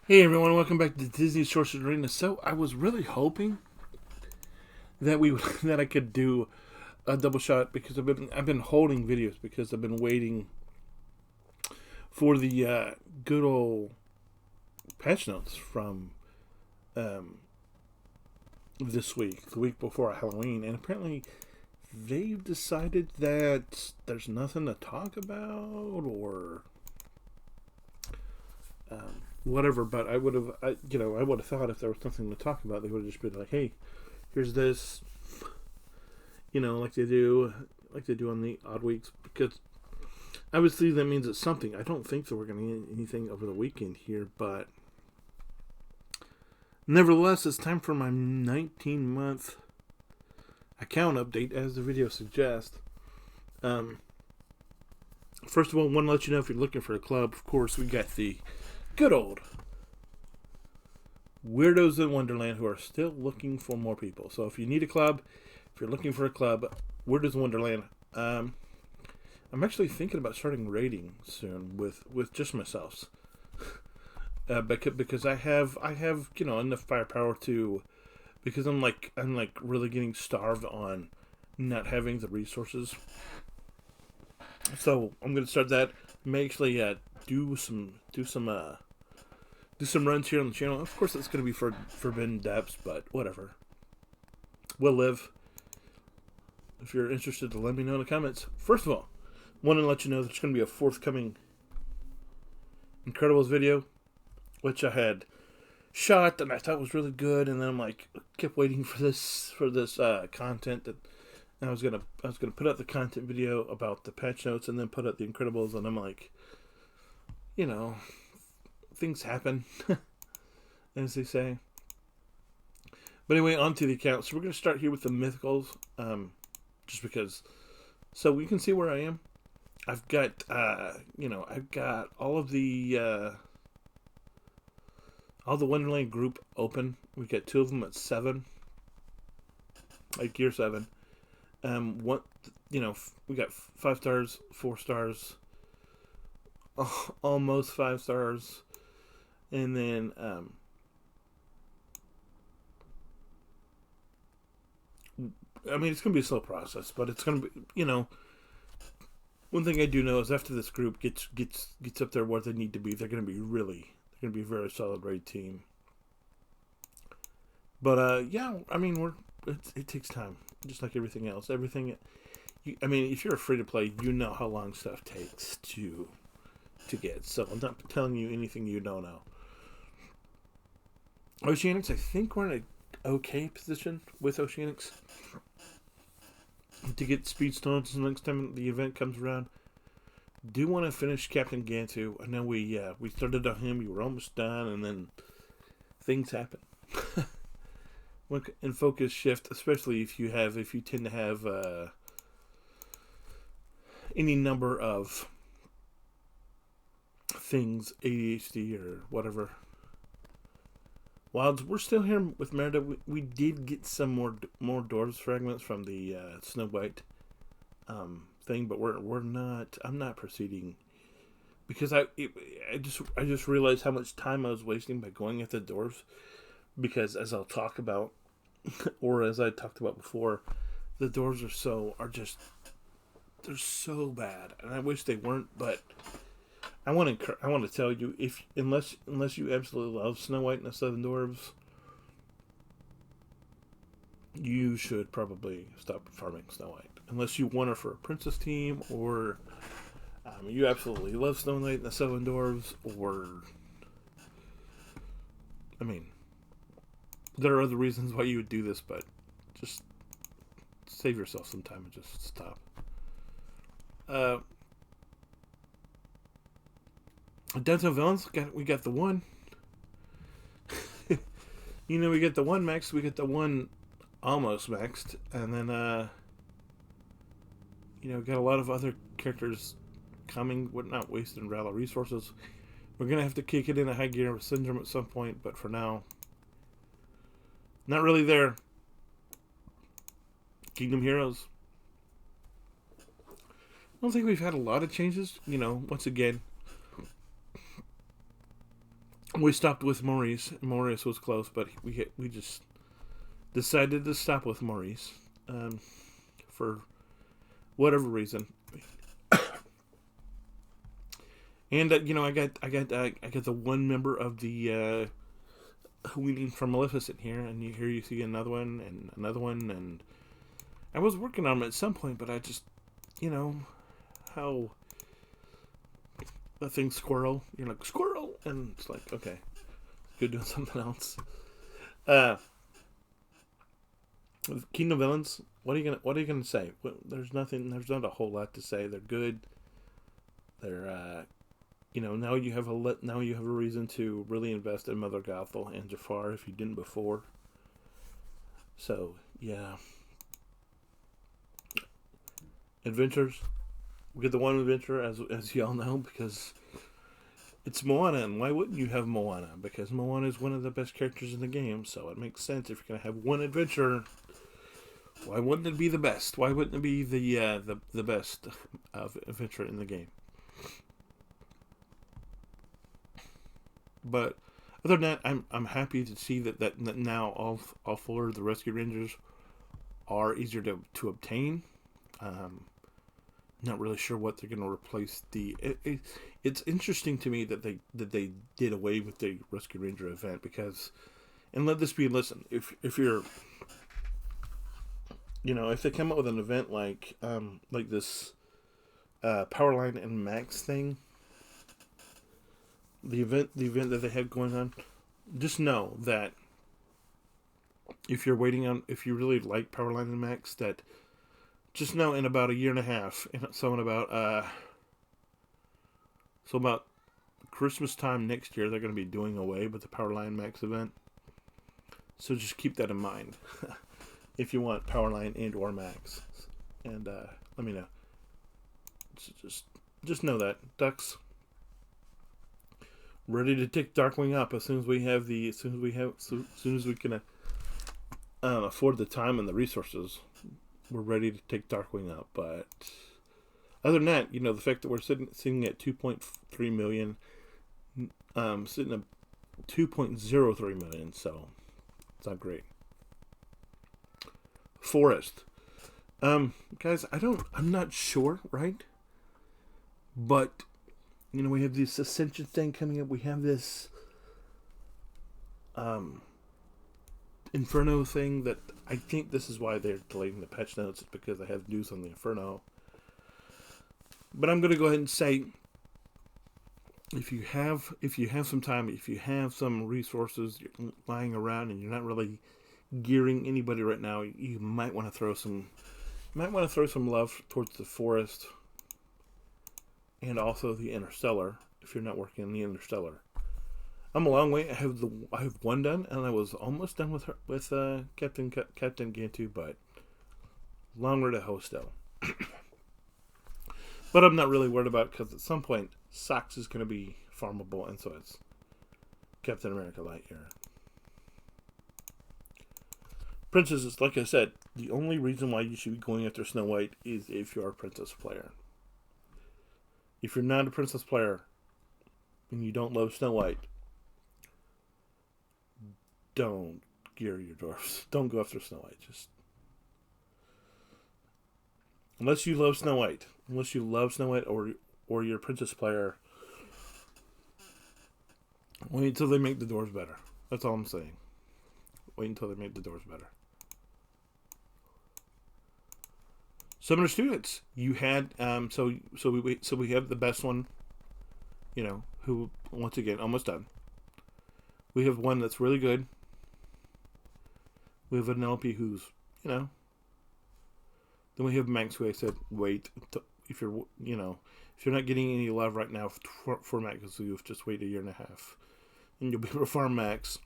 Hey everyone, welcome back to Disney Sorcerer Arena. So I was really hoping that we that I could do a double shot because I've been holding videos because I've been waiting for the good old patch notes from um, this week, the week before Halloween, and apparently they've decided that there's nothing to talk about or whatever. But I would have thought if there was something to talk about, they would have just been like, "Hey, here's this," like they do on the odd weeks. Because obviously that means it's something. I don't think that we're going to get anything over the weekend here, but nevertheless, it's time for my 19-month account update, as the video suggests. Um, First of all, I want to let you know if you're looking for a club. Of course, we got the good old Weirdos in Wonderland who are still looking for more people. So if you need a club, if you're looking for a club, Weirdos in Wonderland. I'm actually thinking about starting raiding soon with just myself, because I have enough firepower to, because I'm like really getting starved on not having the resources. So I'm gonna start that. May actually do some runs here on the channel. Of course, it's gonna be for Forbidden Depths, but whatever. We'll live. If you're interested, let me know in the comments. First of all, want to let you know there's going to be a forthcoming Incredibles video, which I had shot and I thought was really good, and then I'm like, kept waiting for this content that I was gonna put out the content video about the patch notes and then put out the Incredibles, and I'm like, you know, things happen, as they say. But anyway, on to the account. So we're gonna start here with the mythicals, just because, so we can see where I am. I've got I've got all the Wonderland group open. We've got two of them at 7, like gear 7. One, we got 5 stars, 4 stars, almost 5 stars, and then I mean, it's gonna be a slow process, but it's gonna be, one thing I do know is after this group gets up there where they need to be, they're gonna be a very solid raid team. But yeah, I mean, it takes time, just like everything else. I mean, if you're free to play, you know how long stuff takes to get. So I'm not telling you anything you don't know. Oceanics, I think we're in an okay position with Oceanics to get speed stones the next time the event comes around. Do want to finish Captain Gantu. I know we started on him. We were almost done, and then things happen. And focus shift, especially if you tend to have any number of things, ADHD or whatever. Wilds, we're still here with Merida. We did get some more doors fragments from the Snow White thing, but we're not. I'm not proceeding because I just realized how much time I was wasting by going at the doors. Because as I'll talk about, or as I talked about before, the doors they're so bad, and I wish they weren't. But I want to tell you, if unless you absolutely love Snow White and the Seven Dwarves, you should probably stop farming Snow White. Unless you want her for a princess team, or you absolutely love Snow White and the Seven Dwarves, or I mean, there are other reasons why you would do this, but just save yourself some time and just stop. Downtown Villains, we got the one. We get the one maxed, we get the one almost maxed, and then got a lot of other characters coming. We're not wasting Rally resources. We're gonna have to kick it in a high gear syndrome at some point, but for now, not really there. Kingdom Heroes. I don't think we've had a lot of changes. Once again, We stopped with Maurice. Maurice was close, but we just decided to stop with Maurice for whatever reason. And I got the one member of the Wheating from Maleficent here, and here you see another one and another one, and I was working on them at some point, but I just, how the thing squirrel, you're like squirrel, and it's like okay, good doing something else. Kingdom Villains. What are you gonna say? There's nothing. There's not a whole lot to say. They're good. They're now you have a reason to really invest in Mother Gothel and Jafar if you didn't before. So yeah, adventures. We get the one adventure as y'all know because it's Moana, and why wouldn't you have Moana? Because Moana is one of the best characters in the game, so it makes sense if you're gonna have one adventure. Why wouldn't it be the best? Why wouldn't it be the best adventure in the game? But other than that, I'm happy to see that now all four of the Rescue Rangers are easier to obtain. Not really sure what they're going to replace it's interesting to me that they did away with the Rescue Ranger event because, and let this be, listen, if you're, if they come up with an event like this Powerline and Max thing, the event that they have going on, just know that if you really like Powerline and Max, that just know in about a year and a half, so about Christmas time next year, they're going to be doing away with the Powerline Max event. So just keep that in mind if you want Powerline and or Max, and let me know. Just know that Ducks ready to take Darkwing up as soon as we can afford the time and the resources. We're ready to take Darkwing up, but other than that, the fact that we're sitting at 2.3 million, sitting at 2.03 million, so it's not great. Forest, guys, I'm not sure, right? But we have this Ascension thing coming up. We have this Inferno thing that I think this is why they're delaying the patch notes. It's because they have news on the Inferno. But I'm going to go ahead and say, if you have some time, if you have some resources lying around, and you're not really gearing anybody right now, you might want to throw some love towards the Forest and also the Interstellar if you're not working on the Interstellar. I'm a long way. I have one done, and I was almost done with Captain Gantu, but long way to hoe still. But I'm not really worried about it because at some point Sox is going to be farmable, and so it's Captain America Lightyear. Princesses, like I said, the only reason why you should be going after Snow White is if you're a princess player. If you're not a princess player and you don't love Snow White, don't gear your dwarfs. Don't go after Snow White. Just unless you love Snow White or you're a princess player, wait until they make the doors better. That's all I'm saying. Wait until they make the doors better. Summoner Students, you had so we have the best one, who once again almost done. We have one that's really good. We have an LP who's Then we have Max, who I said wait if you're not getting any love right now for Max, just wait a year and a half, and you'll be able to farm Max.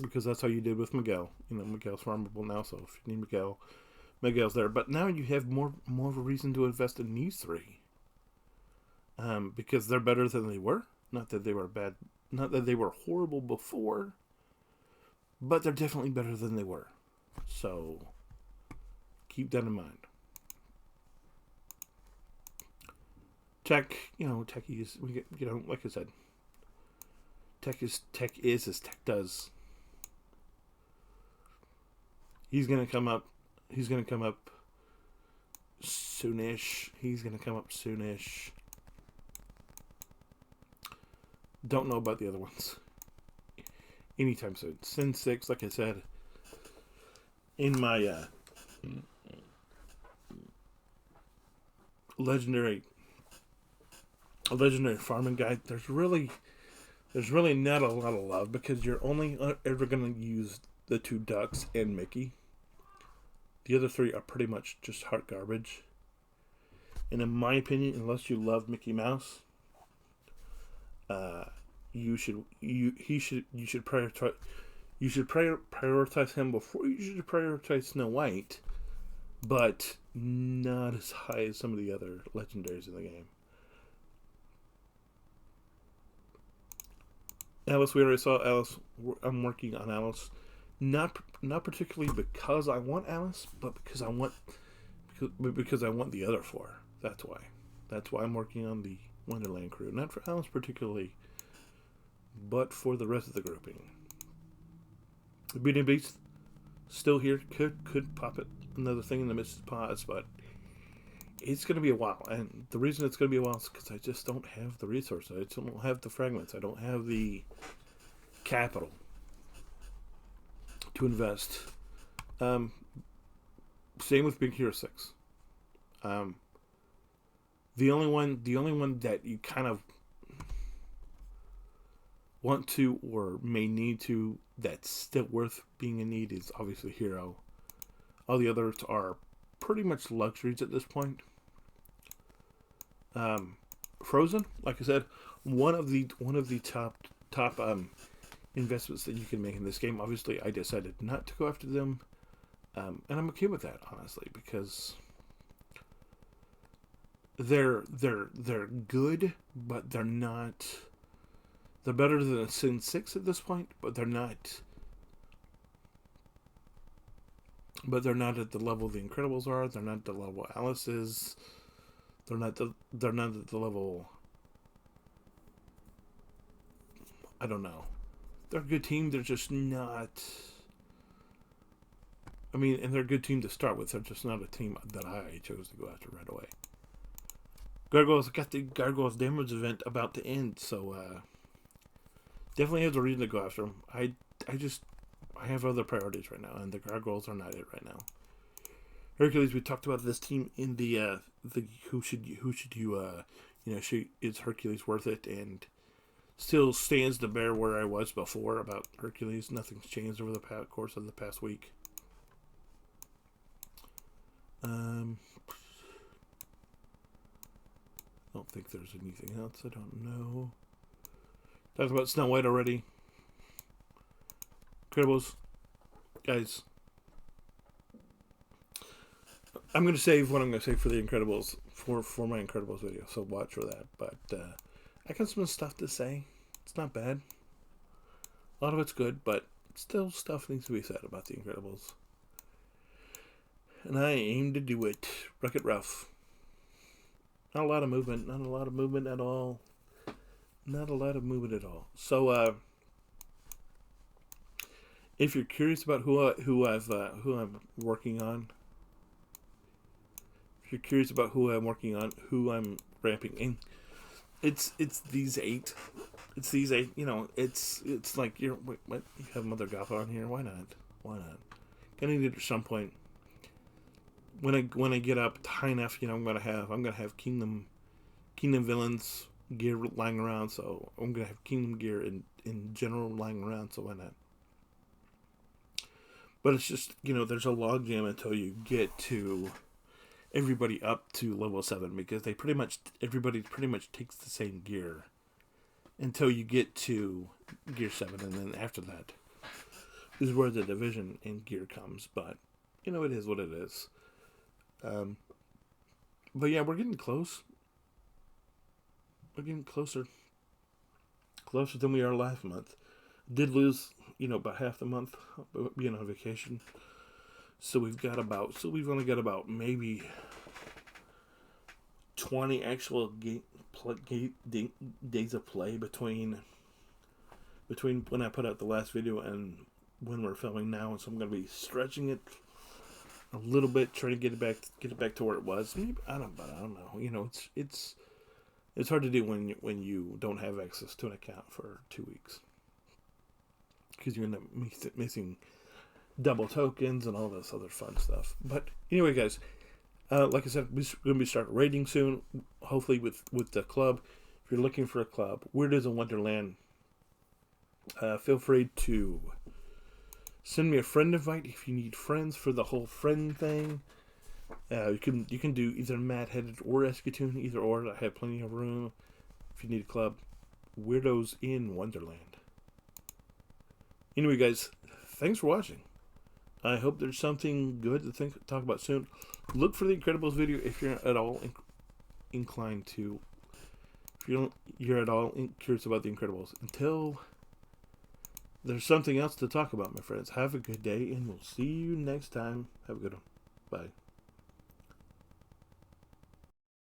Because that's how you did with Miguel. Miguel's farmable now, so if you need Miguel's there. But now you have more of a reason to invest in these three. Because they're better than they were. Not that they were bad. Not that they were horrible before. But they're definitely better than they were. So, keep that in mind. Techies, like I said. Tech is as tech does. He's gonna come up. He's gonna come up soonish. Don't know about the other ones. Anytime soon. Sin 6, like I said, in my legendary farming guide, there's really not a lot of love because you're only ever going to use the 2 ducks and Mickey. The other 3 are pretty much just heart garbage. And in my opinion, unless you love Mickey Mouse, you should prioritize him before you should prioritize Snow White, but not as high as some of the other legendaries in the game. Alice, we already saw Alice. I'm working on Alice, not particularly because I want Alice, but because I want the other 4. That's why I'm working on the Wonderland crew, not for Alice particularly, but for the rest of the grouping. Beauty and Beast still here. Could pop it another thing in the midst of pause, but it's going to be a while. And the reason it's going to be a while is because I just don't have the resources. I don't have the fragments. I don't have the capital to invest. Same with Big Hero 6. The only one that you kind of want to or may need to that's still worth being in need is obviously Hero. All the others are pretty much luxuries at this point. Frozen, like I said, one of the top investments that you can make in this game. Obviously, I decided not to go after them, and I'm okay with that, honestly, because they're good, but they're not. They're better than Sin 6 at this point, but they're not. But they're not at the level the Incredibles are. They're not at the level Alice is. They're not at the level. I don't know. They're a good team. They're just not. I mean, and they're a good team to start with. They're just not a team that I chose to go after right away. Gargoyles got the Gargoyles damage event about to end, so definitely have the reason to go after them. I have other priorities right now, and the Gargoyles are not it right now. Hercules, we talked about this team in the who should you is Hercules worth it, and still stands to bear where I was before about Hercules. Nothing's changed over the course of the past week. I don't think there's anything else. I don't know. Talked about Snow White already. Incredibles. Guys, I'm going to save what I'm going to say for the Incredibles, for my Incredibles video, so watch for that. But I got some stuff to say. It's not bad. A lot of it's good, but still stuff needs to be said about the Incredibles. And I aim to do it. Wreck-It Ralph. Not a lot of movement. Not a lot of movement at all. Not a lot of movement at all. So, if you're curious about who I'm working on, if you're curious about who I'm working on, who I'm ramping in, it's these 8. It's these 8. You know, it's like you have Mother Gothel on here. Why not? Gonna need it at some point. When I get up high enough, you know, I'm gonna have Kingdom villains gear lying around, so I'm gonna have Kingdom gear in general lying around, so why not? But it's just, you know, there's a logjam until you get to everybody up to level 7, because everybody pretty much takes the same gear until you get to gear 7, and then after that is where the division in gear comes. But you know, it is what it is. But yeah, we're getting close. We're getting closer than we are last month. Did lose, you know, about half the month being on vacation. So we've only got about maybe 20 actual days of play between between when I put out the last video and when we're filming now, and so I'm going to be stretching it a little bit, trying to get it back to where it was. Maybe, I don't know. You know, it's hard to do when you don't have access to an account for 2 weeks, because you end up missing double tokens and all this other fun stuff. But anyway, guys, like I said, we're going to be starting raiding soon, hopefully with the club. If you're looking for a club, Weird as a Wonderland, feel free to send me a friend invite if you need friends for the whole friend thing. You can do either Mad Headed or Escatoon, either or. I have plenty of room if you need a club. Weirdos in Wonderland. Anyway, guys, thanks for watching. I hope there's something good to talk about soon. Look for the Incredibles video if you're at all inclined to. If you're at all curious about the Incredibles. Until there's something else to talk about, my friends. Have a good day, and we'll see you next time. Have a good one. Bye.